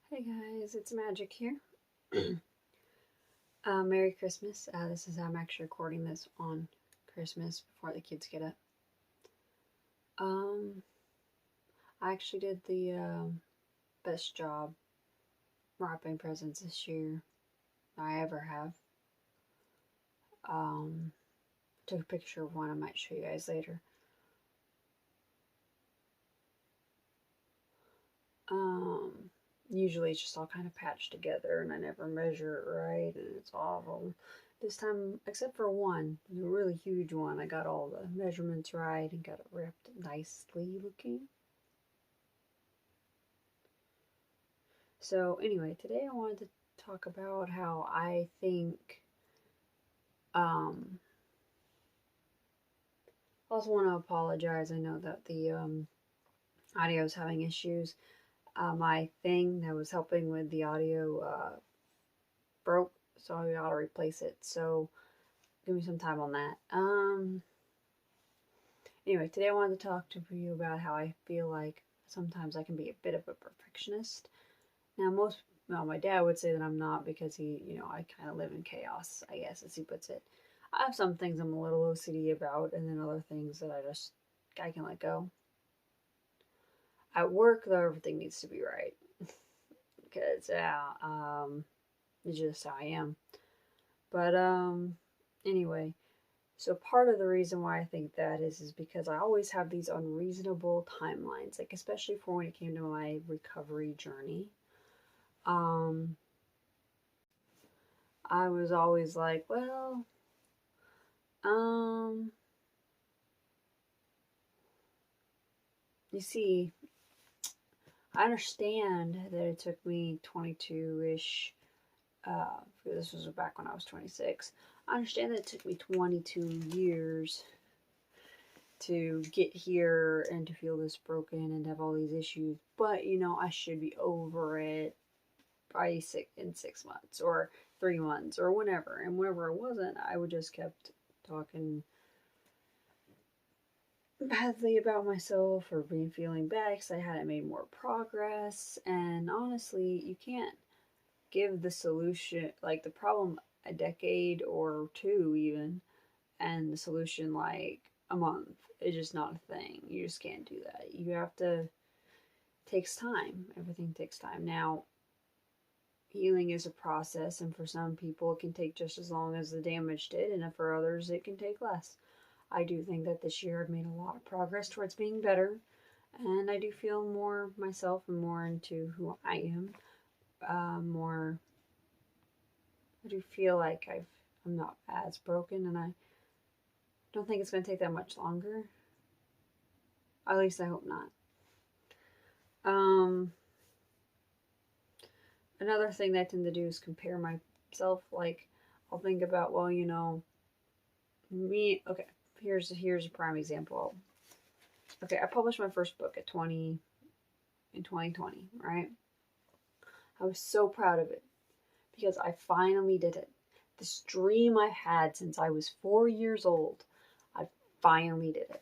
Hey guys, it's Magic here. Merry Christmas. I'm actually recording this on Christmas before the kids get up. Um, I actually did the best job wrapping presents this year I ever have. Um, took a picture of one I might show you guys later. Um, Usually it's just all kind of patched together and I never measure it right and it's awful. This time, except for one, the really huge one, I got all the measurements right and got it wrapped nicely looking. So anyway, today I wanted to talk about how I think I also want to apologize. I know that the audio is having issues. My thing that was helping with the audio broke, so I gotta replace it. So give me some time on that. Anyway, today I wanted to talk to you about how I feel like sometimes I can be a bit of a perfectionist. Now, my dad would say that I'm not because I kind of live in chaos, I guess, as he puts it. I have some things I'm a little OCD about, and then other things that I can let go. At work, though, everything needs to be right because, it's just how I am. But, anyway, so part of the reason why I think that is because I always have these unreasonable timelines, like especially for when it came to my recovery journey. Um, I was always like, well, um, you see, I understand that it took me 22-ish, this was back when I was 26. I understand that it took me 22 years to get here and to feel this broken and to have all these issues, but I should be over it by in 6 months or 3 months or whenever. And whenever I wasn't, I would just kept talking badly about myself or being feeling bad because I hadn't made more progress. And honestly, you can't give the solution, like the problem, a decade or two even, and the solution like a month. It's just not a thing. You just can't do that. You have to. It takes time. Everything takes time. Now, healing is a process, and for some people, it can take just as long as the damage did, and for others, it can take less. I do think that this year I've made a lot of progress towards being better, and I do feel more myself and more into who I am. More, I do feel like I'm not as broken, and I don't think it's going to take that much longer. At least I hope not. Um, Another thing that I tend to do is compare myself. Like, I'll think about, well, me. Okay, here's a prime example. Okay, I published my first book in 2020, right? I was so proud of it because I finally did it. This dream I've had since I was 4 years old, I finally did it.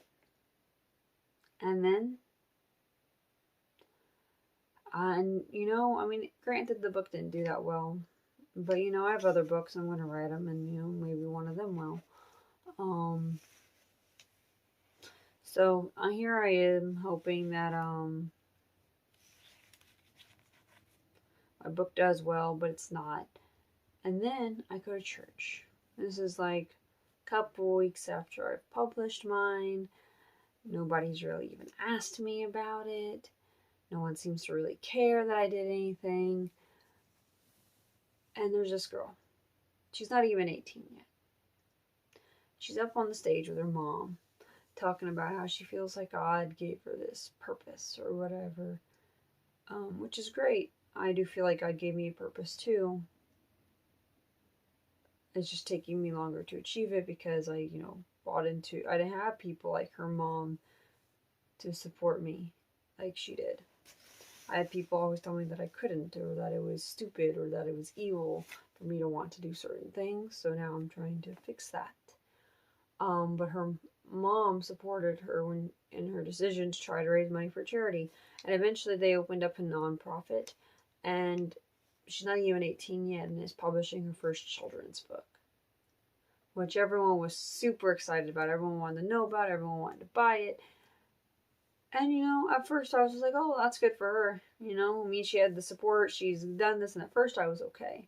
And then, I mean, granted the book didn't do that well, but I have other books. I'm gonna write them, and maybe one of them will. So here I am hoping that my book does well, but it's not. And then I go to church. This is like a couple weeks after I've published mine. Nobody's really even asked me about it. No one seems to really care that I did anything. And there's this girl. She's not even 18 yet. She's up on the stage with her mom, talking about how she feels like God gave her this purpose or whatever, which is great. I do feel like God gave me a purpose too. It's just taking me longer to achieve it because I didn't have people like her mom to support me like she did. I had people always tell me that I couldn't, or that it was stupid, or that it was evil for me to want to do certain things. So now I'm trying to fix that. But her mom supported her in her decision to try to raise money for charity, and eventually they opened up a nonprofit, And she's not even 18 yet and is publishing her first children's book, which everyone was super excited about. Everyone wanted to know about it. Everyone wanted to buy it. And, at first I was just like, oh, that's good for her. I mean, she had the support. She's done this. And at first I was okay.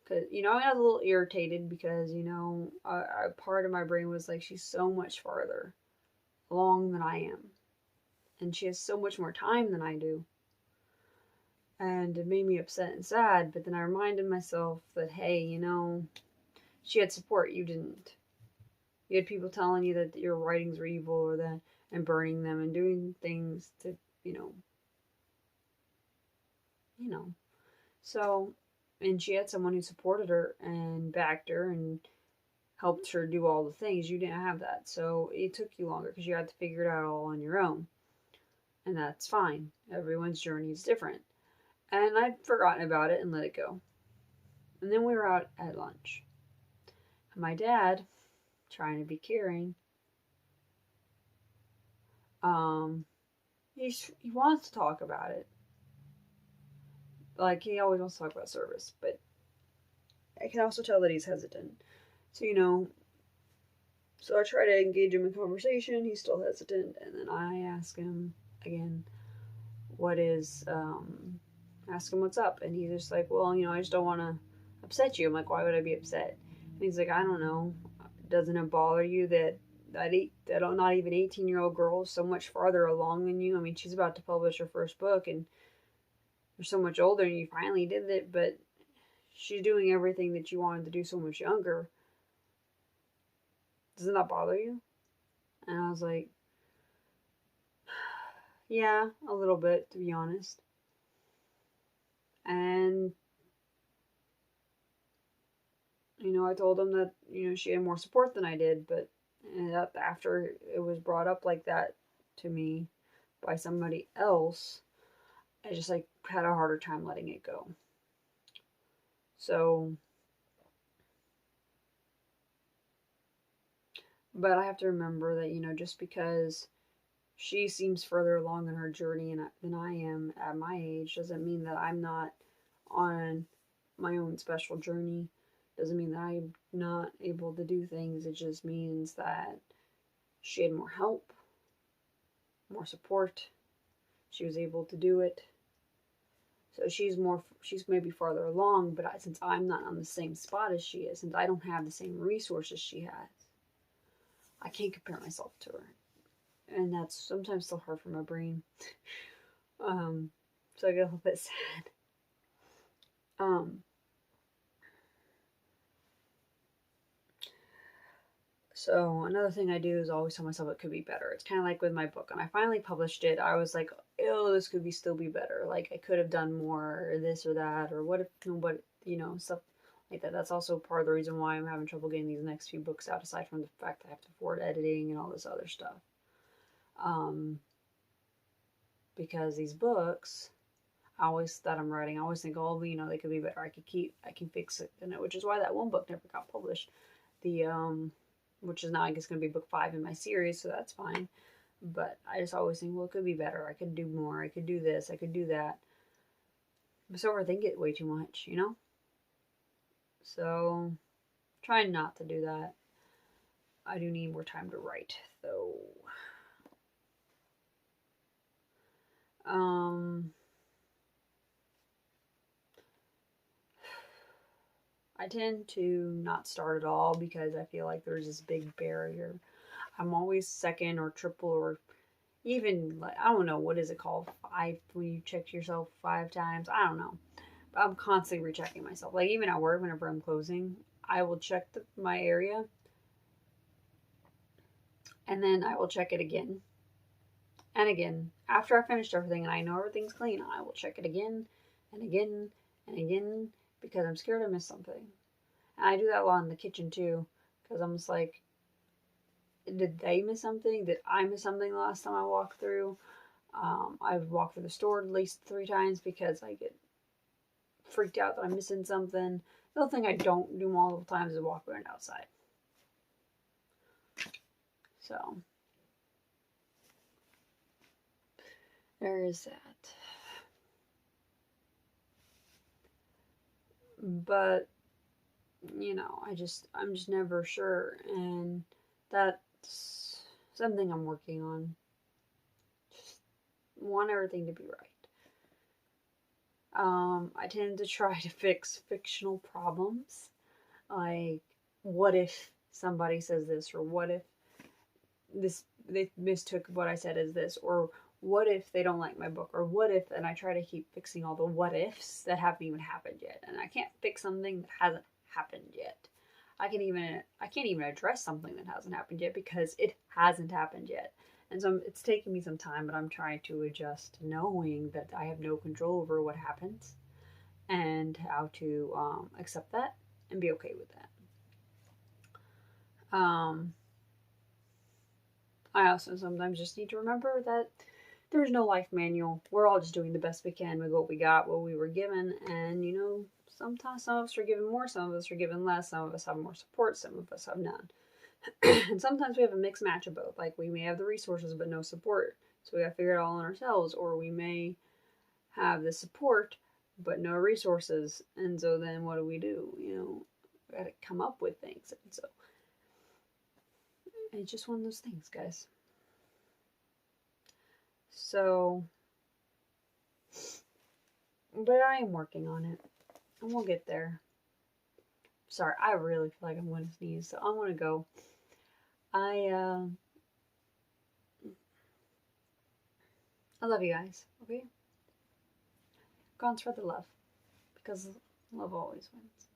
Because, I got a little irritated because, a part of my brain was like, she's so much farther along than I am. And she has so much more time than I do. And it made me upset and sad. But then I reminded myself that, hey, she had support. You didn't. You had people telling you that your writings were evil or that, and burning them and doing things to, So, and she had someone who supported her and backed her and helped her do all the things. You didn't have that. So it took you longer because you had to figure it out all on your own. And that's fine. Everyone's journey is different. And I'd forgotten about it and let it go. And then we were out at lunch. And my dad, trying to be caring, he wants to talk about it. Like, he always wants to talk about service, but I can also tell that he's hesitant. So, so I try to engage him in conversation. He's still hesitant. And then I ask him again, ask him what's up. And he's just like, well, I just don't want to upset you. I'm like, why would I be upset? And he's like, I don't know. Doesn't it bother you that not even 18-year-old girl is so much farther along than you? I mean, she's about to publish her first book and you're so much older and you finally did it, but she's doing everything that you wanted to do so much younger. Doesn't that bother you? And I was like, yeah, a little bit, to be honest. And, I told him that, she had more support than I did, but after it was brought up like that to me by somebody else, I just, had a harder time letting it go. So, but I have to remember that, just because she seems further along in her journey than I am at my age doesn't mean that I'm not on my own special journey. Doesn't mean that I'm not able to do things. It just means that she had more help, more support. She was able to do it. So she's maybe farther along, but since I'm not on the same spot as she is, since I don't have the same resources she has, I can't compare myself to her. And that's sometimes still hard for my brain. So I get a little bit sad. So another thing I do is always tell myself it could be better. It's kind of like with my book. When I finally published it, I was like, oh, this could still be better. Like, I could have done more, or this or that, or what if, stuff like that. That's also part of the reason why I'm having trouble getting these next few books out, aside from the fact that I have to afford editing and all this other stuff. Because these books, that I'm writing, I always think, oh, they could be better. I can fix it. And which is why that one book never got published. Which is now, I guess, going to be book 5 in my series, so that's fine. But I just always think, well, it could be better. I could do more. I could do this. I could do that. I just overthink it way too much, So, trying not to do that. I do need more time to write, though. I tend to not start at all because I feel like there's this big barrier. I'm always second or triple or even, I don't know, what is it called? 5, when you check yourself 5 times? I don't know. But I'm constantly rechecking myself. Like, even at work, whenever I'm closing, I will check my area. And then I will check it again. And again. After I finished everything and I know everything's clean, I will check it again and again and again. Because I'm scared I miss something. And I do that a lot in the kitchen too. Because I'm just like, did they miss something? Did I miss something the last time I walked through? I've walked through the store at least 3 times because I get freaked out that I'm missing something. The other thing I don't do multiple times is walk around outside. So, there is that. But, I'm just never sure. And that's something I'm working on. Just want everything to be right. I tend to try to fix fictional problems. Like, what if somebody says this, or what if they mistook what I said as this, or what if they don't like my book, or what if, and I try to keep fixing all the what ifs that haven't even happened yet. And I can't fix something that hasn't happened yet. I can't even address something that hasn't happened yet because it hasn't happened yet. And so it's taking me some time, but I'm trying to adjust, knowing that I have no control over what happens and how to accept that and be okay with that. I also sometimes just need to remember that there's no life manual. We're all just doing the best we can with what we got, what we were given, and sometimes some of us are given more, some of us are given less, some of us have more support, some of us have none. And sometimes we have a mixed match of both. Like, we may have the resources but no support, so we gotta figure it all on ourselves, or we may have the support but no resources, and so then what do? We gotta come up with things, and so it's just one of those things, guys. So, but I am working on it, and we'll get there. Sorry, I really feel like I'm going to sneeze, so I'm going to go. I love you guys, okay? Go and spread the love, because love always wins.